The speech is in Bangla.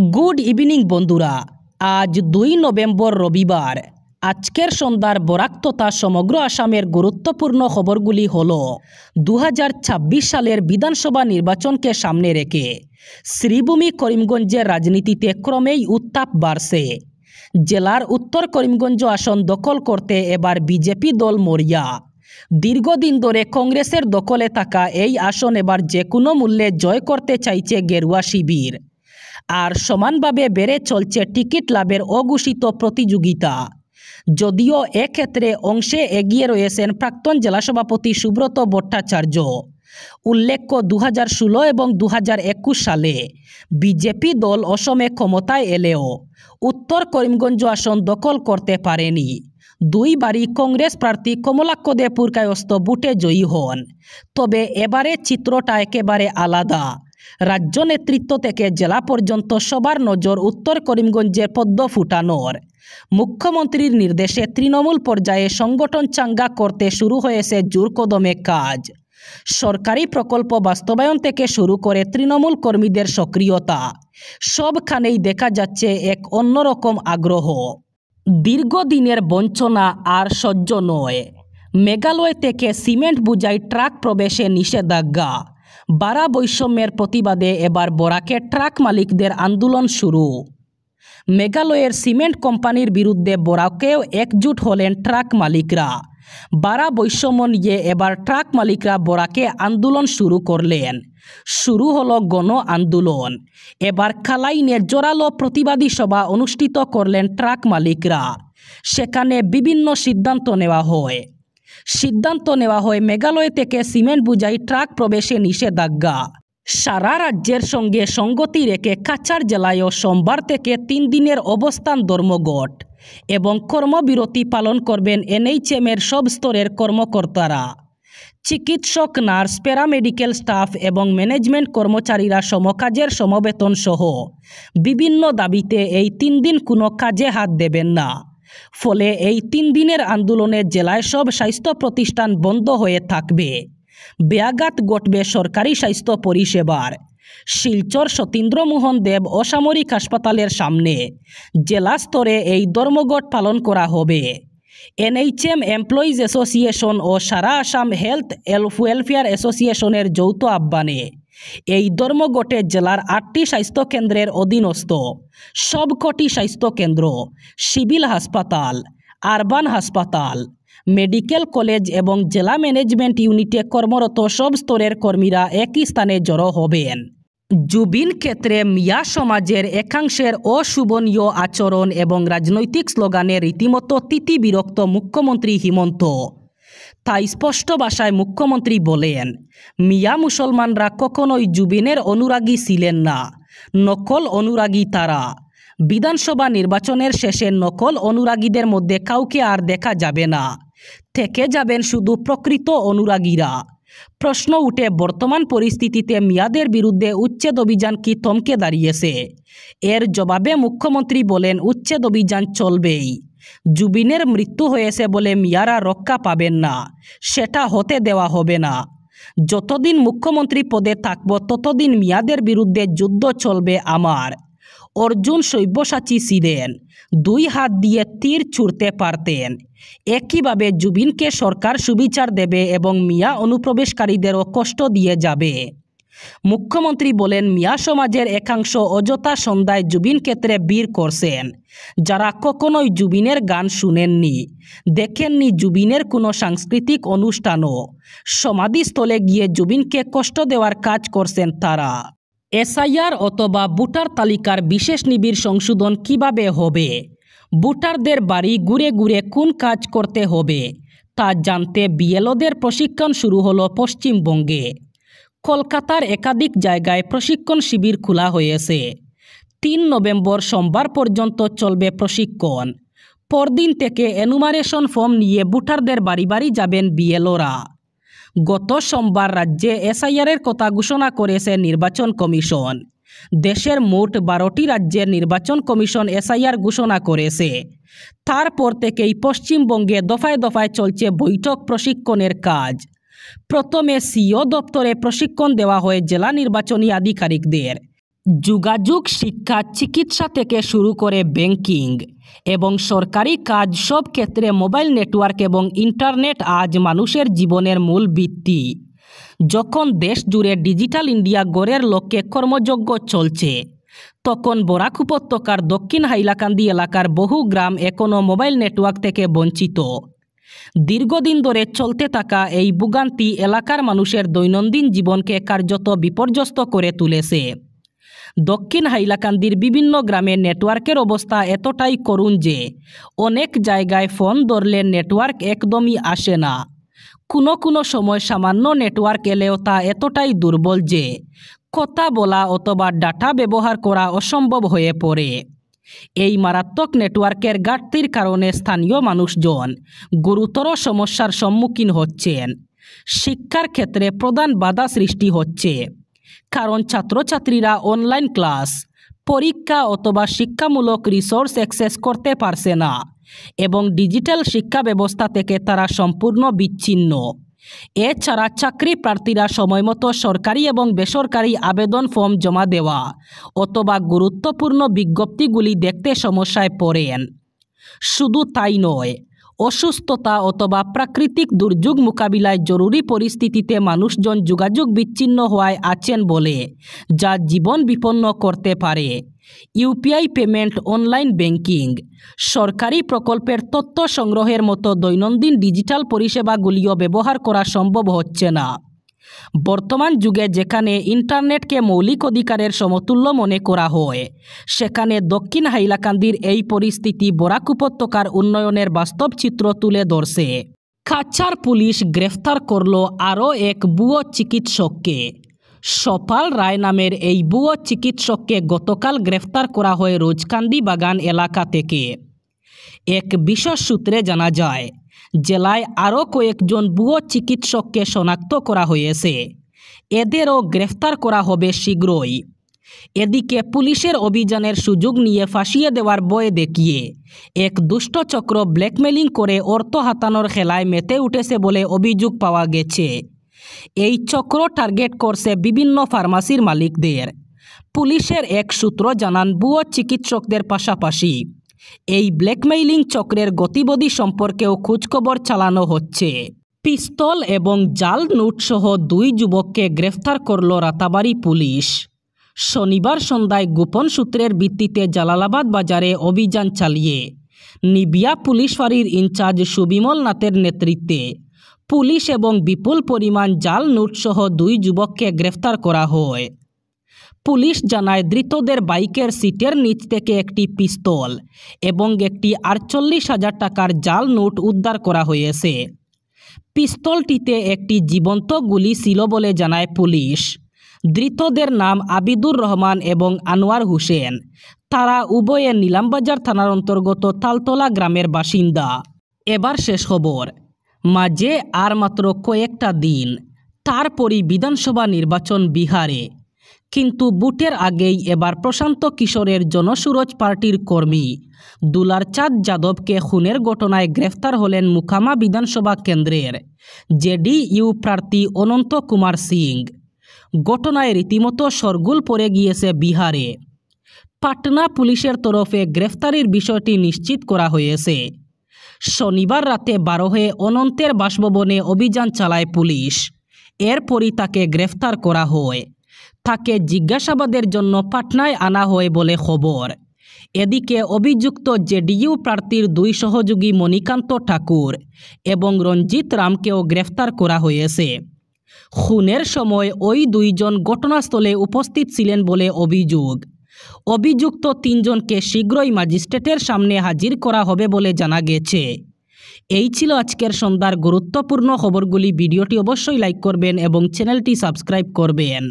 গুড ইভিনিং বন্ধুরা, আজ 2 নভেম্বর রবিবার। আজকের সন্ধ্যার বরাক তথা সমগ্র আসামের গুরুত্বপূর্ণ খবরগুলি হল 2026 সালের বিধানসভা নির্বাচনকে সামনে রেখে শ্রীভূমি করিমগঞ্জের রাজনীতিতে ক্রমেই উত্তাপ বাড়ছে। জেলার উত্তর করিমগঞ্জ আসন দখল করতে এবার বিজেপি দল মরিয়া। দীর্ঘদিন ধরে কংগ্রেসের দখলে থাকা এই আসন এবার যে কোনো মূল্যে জয় করতে চাইছে গেরুয়া শিবির। আর সমানভাবে বেড়ে চলছে টিকিট লাভের অঘোষিত প্রতিযোগিতা। যদিও এক্ষেত্রে অংশে এগিয়ে রয়েছেন প্রাক্তন জেলা সভাপতি সুব্রত ভট্টাচার্য। উল্লেখ্য 2016 এবং 2021 সালে বিজেপি দল অসমে ক্ষমতায় এলেও উত্তর করিমগঞ্জ আসন দখল করতে পারেনি। দুইবারই কংগ্রেস প্রার্থী কমলাক্ষ দে পুরকায়স্থ বুটে জয়ী হন। তবে এবারে চিত্রটা একেবারে আলাদা। রাজ্য নেতৃত্ব থেকে জেলা পর্যন্ত সবার নজর উত্তর করিমগঞ্জের পদ্ম ফুটানোর। মুখ্যমন্ত্রীর নির্দেশে তৃণমূল পর্যায়ে সংগঠন চাঙ্গা করতে শুরু হয়েছে জোর কদমে কাজ। সরকারি প্রকল্প বাস্তবায়ন থেকে শুরু করে তৃণমূল কর্মীদের সক্রিয়তা, সবখানেই দেখা যাচ্ছে এক অন্যরকম আগ্রহ। দীর্ঘদিনের বঞ্চনা আর সহ্য নয়। মেঘালয় থেকে সিমেন্ট বোঝাই ট্রাক প্রবেশে নিষেধাজ্ঞা। বাড়া বৈষম্যের প্রতিবাদে এবার বরাকে ট্রাক মালিকদের আন্দোলন শুরু। মেঘালয়ের সিমেন্ট কোম্পানির বিরুদ্ধে বরাকেও একজুট হলেন ট্রাক মালিকরা। বাড়া বৈষম্য নিয়ে এবার ট্রাক মালিকরা বরাকে আন্দোলন শুরু করলেন। শুরু হলো গণ আন্দোলন। এবার কালাইনে জোরালো প্রতিবাদী সভা অনুষ্ঠিত করলেন ট্রাক মালিকরা। সেখানে বিভিন্ন সিদ্ধান্ত নেওয়া হয় মেঘালয় থেকে সিমেন্ট বোঝাই ট্রাক প্রবেশে নিষেধাজ্ঞা। সারা রাজ্যের সঙ্গে সঙ্গতি রেখে কাছাড় জেলায়ও সোমবার থেকে 3 দিনের অবস্থান ধর্মঘট এবং কর্মবিরতি পালন করবেন এনএইচএমের সব স্তরের কর্মকর্তারা। চিকিৎসক, নার্স, প্যারামেডিক্যাল স্টাফ এবং ম্যানেজমেন্ট কর্মচারীরা সমকাজের সমবেতন সহ বিভিন্ন দাবিতে এই 3 দিন কোনো কাজে হাত দেবেন না। ফলে এই 3 দিনের আন্দোলনে জেলায় সব স্বাস্থ্য প্রতিষ্ঠান বন্ধ হয়ে থাকবে। ব্যাঘাত ঘটবে সরকারি স্বাস্থ্য পরিষেবার। শিলচর সতীন্দ্রমোহন দেব অসামরিক হাসপাতালের সামনে জেলা স্তরে এই ধর্মঘট পালন করা হবে। এনএইচএম এমপ্লয়িজ অ্যাসোসিয়েশন ও সারা আসাম হেলথ ওয়েলফেয়ার অ্যাসোসিয়েশনের যৌথ আহ্বানে এই ধর্মঘটে জেলার 8টি স্বাস্থ্যকেন্দ্রের অধীনস্থ সবকটি স্বাস্থ্যকেন্দ্র, সিভিল হাসপাতাল, আরবান হাসপাতাল, মেডিকেল কলেজ এবং জেলা ম্যানেজমেন্ট ইউনিটে কর্মরত সব স্তরের কর্মীরা একই স্থানে জড়ো হবেন। জুবিন ক্ষেত্রে মিয়া সমাজের একাংশের অশোভনীয় আচরণ এবং রাজনৈতিক স্লোগানে রীতিমতো তিতিবিরক্ত মুখ্যমন্ত্রী হিমন্ত। তাই স্পষ্ট ভাষায় মুখ্যমন্ত্রী বলেন, মিয়া মুসলমানরা কখনোই জুবিনের অনুরাগী ছিলেন না, নকল অনুরাগী তারা। বিধানসভা নির্বাচনের শেষে নকল অনুরাগীদের মধ্যে কাউকে আর দেখা যাবে না, থেকে যাবেন শুধু প্রকৃত অনুরাগীরা। প্রশ্ন উঠে, বর্তমান পরিস্থিতিতে মিয়াদের বিরুদ্ধে উচ্ছেদ অভিযান কি থমকে দাঁড়িয়েছে? এর জবাবে মুখ্যমন্ত্রী বলেন, উচ্ছেদ অভিযান চলবেই। জুবিনের মৃত্যু হয়েছে বলে মিয়ারা রক্ষা পাবেন না, সেটা হতে দেওয়া হবে না। যতদিন মুখ্যমন্ত্রী পদে থাকব ততদিন মিয়াদের বিরুদ্ধে যুদ্ধ চলবে আমার। অর্জুন সব্যসাচী ছিলেন, 2 হাত দিয়ে তীর ছুঁড়তে পারতেন। একইভাবে জুবিনকে সরকার সুবিচার দেবে এবং মিয়া অনুপ্রবেশকারীদেরও কষ্ট দিয়ে যাবে। মুখ্যমন্ত্রী বলেন, মিয়া সমাজের একাংশ অযথা সন্ধ্যায় জুবিন ক্ষেত্রে ভিড় করছেন, যারা কখনোই জুবিনের গান শুনেননি, দেখেননি জুবিনের কোনো সাংস্কৃতিক অনুষ্ঠানও। সমাধিস্থলে গিয়ে জুবিনকে কষ্ট দেওয়ার কাজ করছেন তারা। এসআইআর অথবা ভোটার তালিকার বিশেষ নিবিড় সংশোধন কিভাবে হবে? ভোটারদের বাড়ি ঘুরে ঘুরে কোন কাজ করতে হবে তা জানতে বিএলওদের প্রশিক্ষণ শুরু হলো পশ্চিমবঙ্গে। কলকাতার একাধিক জায়গায় প্রশিক্ষণ শিবির খোলা হয়েছে। 3 নভেম্বর সোমবার পর্যন্ত চলবে প্রশিক্ষণ। পরদিন থেকে এনুমারেশন ফর্ম নিয়ে ভোটারদের বাড়ি বাড়ি যাবেন বিএলওরা। গত সোমবার রাজ্যে এসআইআরের কথা ঘোষণা করেছে নির্বাচন কমিশন। দেশের মোট 12টি রাজ্যের নির্বাচন কমিশন এসআইআর ঘোষণা করেছে। তারপর থেকেই পশ্চিমবঙ্গে দফায় দফায় চলছে বৈঠক প্রশিক্ষণের কাজ। প্রথমে সিও দপ্তরে প্রশিক্ষণ দেওয়া হয় জেলা নির্বাচনী আধিকারিকদের। যোগাযোগ, শিক্ষা, চিকিৎসা থেকে শুরু করে ব্যাংকিং এবং সরকারি কাজ সব ক্ষেত্রে মোবাইল নেটওয়ার্ক এবং ইন্টারনেট আজ মানুষের জীবনের মূল ভিত্তি। যখন দেশ জুড়ে ডিজিটাল ইন্ডিয়া গড়ের লক্ষ্যে কর্মযজ্ঞ চলছে, তখন বরাক উপত্যকার দক্ষিণ হাইলাকান্দি এলাকার বহু গ্রাম এখনও মোবাইল নেটওয়ার্ক থেকে বঞ্চিত। দীর্ঘদিন ধরে চলতে থাকা এই ভোগান্তি এলাকার মানুষের দৈনন্দিন জীবনকে কার্যত বিপর্যস্ত করে তুলেছে। দক্ষিণ হাইলাকান্দির বিভিন্ন গ্রামে নেটওয়ার্কের অবস্থা এতটাই করুণ যে অনেক জায়গায় ফোন ধরলে নেটওয়ার্ক একদমই আসে না। কোনো সময় সামান্য নেটওয়ার্ক এলেও তা এতটাই দুর্বল যে কথা বলা অথবা ডাটা ব্যবহার করা অসম্ভব হয়ে পড়ে। এই মারাত্মক নেটওয়ার্কের ঘাটতির কারণে স্থানীয় মানুষজন গুরুতর সমস্যার সম্মুখীন হচ্ছেন। শিক্ষার ক্ষেত্রে প্রধান বাধা সৃষ্টি হচ্ছে, কারণ ছাত্রছাত্রীরা অনলাইন ক্লাস, পরীক্ষা অথবা শিক্ষামূলক রিসোর্স অ্যাক্সেস করতে পারছে না এবং ডিজিটাল শিক্ষা ব্যবস্থা থেকে তারা সম্পূর্ণ বিচ্ছিন্ন। এছাড়া চাকরি প্রার্থীরা সময়মতো সরকারি এবং বেসরকারি আবেদন ফর্ম জমা দেওয়া অথবা গুরুত্বপূর্ণ বিজ্ঞপ্তিগুলি দেখতে সমস্যায় পড়েন। শুধু তাই নয়, অসুস্থতা অথবা প্রাকৃতিক দুর্যোগ মোকাবিলায় জরুরি পরিস্থিতিতে মানুষজন যোগাযোগ বিচ্ছিন্ন হওয়ায় আছেন বলে যা জীবন বিপন্ন করতে পারে। ইউপিআই পেমেন্ট, অনলাইন ব্যাংকিং, সরকারি প্রকল্পের তথ্য সংগ্রহের মতো দৈনন্দিন ডিজিটাল পরিষেবাগুলিও ব্যবহার করা সম্ভব হচ্ছে না। বর্তমান যুগে যেখানে ইন্টারনেটকে মৌলিক অধিকারের সমতুল্য মনে করা হয়, সেখানে দক্ষিণ হাইলাকান্দির এই পরিস্থিতি বরাক উপত্যকার উন্নয়নের বাস্তব চিত্র তুলে ধরছে। কাছাড় পুলিশ গ্রেফতার করল আরও এক ভুয়ো চিকিৎসককে। সপাল রায় নামের এই ভুয়ো চিকিৎসককে গতকাল গ্রেফতার করা হয় রোজকান্দি বাগান এলাকা থেকে। এক বিশেষ সূত্রে জানা যায়, জেলায় আরও কয়েকজন ভুয়ো চিকিৎসককে শনাক্ত করা হয়েছে। এদেরও গ্রেফতার করা হবে শীঘ্রই। এদিকে পুলিশের অভিযানের সুযোগ নিয়ে ফাঁসিয়ে দেওয়ার ভয় দেখিয়ে এক দুষ্ট চক্র ব্ল্যাকমেলিং করে অর্থ হাতানোর খেলায় মেতে উঠেছে বলে অভিযোগ পাওয়া গেছে। এই চক্র টার্গেট করছে বিভিন্ন ফার্মাসির মালিকদের। পুলিশের এক সূত্র জানান, ভুয়ো চিকিৎসকদের পাশাপাশি এই ব্ল্যাকমেইলিং চক্রের গতিবিধি সম্পর্কেও খোঁজখবর চালানো হচ্ছে। পিস্তল এবং জাল নোটসহ 2 যুবককে গ্রেফতার করল রাতাবাড়ী পুলিশ। শনিবার সন্ধ্যায় গোপন সূত্রের ভিত্তিতে জালালাবাদ বাজারে অভিযান চালিয়ে নিবিয়া পুলিশ ফাঁড়ির ইনচার্জ সুবিমল নাথের নেতৃত্বে পুলিশ এবং বিপুল পরিমাণ জাল নোটসহ 2 যুবককে গ্রেফতার করা হয়। পুলিশ জানায়, ধৃতদের বাইকের সিটের নিচ থেকে একটি পিস্তল এবং একটি 48,000 টাকার জাল নোট উদ্ধার করা হয়েছে। পিস্তলটিতে একটি জীবন্ত গুলি ছিল বলে জানায় পুলিশ। ধৃতদের নাম আবিদুর রহমান এবং আনোয়ার হোসেন। তারা উভয়ে নিলামবাজার থানার অন্তর্গত তালতলা গ্রামের বাসিন্দা। এবার শেষ খবর। মাঝে আর মাত্র কয়েকটা দিন, তারপরই বিধানসভা নির্বাচন বিহারে। কিন্তু ভোটের আগেই এবার প্রশান্ত কিশোরের জনসুরজ পার্টির কর্মী দুলারচাঁদ যাদবকে খুনের ঘটনায় গ্রেফতার হলেন মুকামা বিধানসভা কেন্দ্রের জেডিইউ প্রার্থী অনন্ত কুমার সিং। ঘটনায় রীতিমতো শোরগোল পড়ে গিয়েছে বিহারে। পাটনা পুলিশের তরফে গ্রেফতারির বিষয়টি নিশ্চিত করা হয়েছে। শনিবার রাতে 12 অনন্তের বাসভবনে অভিযান চালায় পুলিশ। এরপরই তাকে গ্রেফতার করা হয়। তাকে জিজ্ঞাসাবাদের জন্য পাটনায় আনা হয় বলে খবর। এদিকে অভিযুক্ত জেডিইউ প্রার্থীর 2 সহযোগী মণিকান্ত ঠাকুর এবং রঞ্জিত রামকেও গ্রেফতার করা হয়েছে। খুনের সময় ওই 2 জন ঘটনাস্থলে উপস্থিত ছিলেন বলে অভিযোগ। অভিযুক্ত 3 জনকে শীঘ্রই ম্যাজিস্ট্রেটের সামনে হাজির করা হবে বলে জানা গেছে। এই ছিল আজকের সন্ধ্যার গুরুত্বপূর্ণ খবরগুলি। ভিডিওটি অবশ্যই লাইক করবেন এবং চ্যানেলটি সাবস্ক্রাইব করবেন।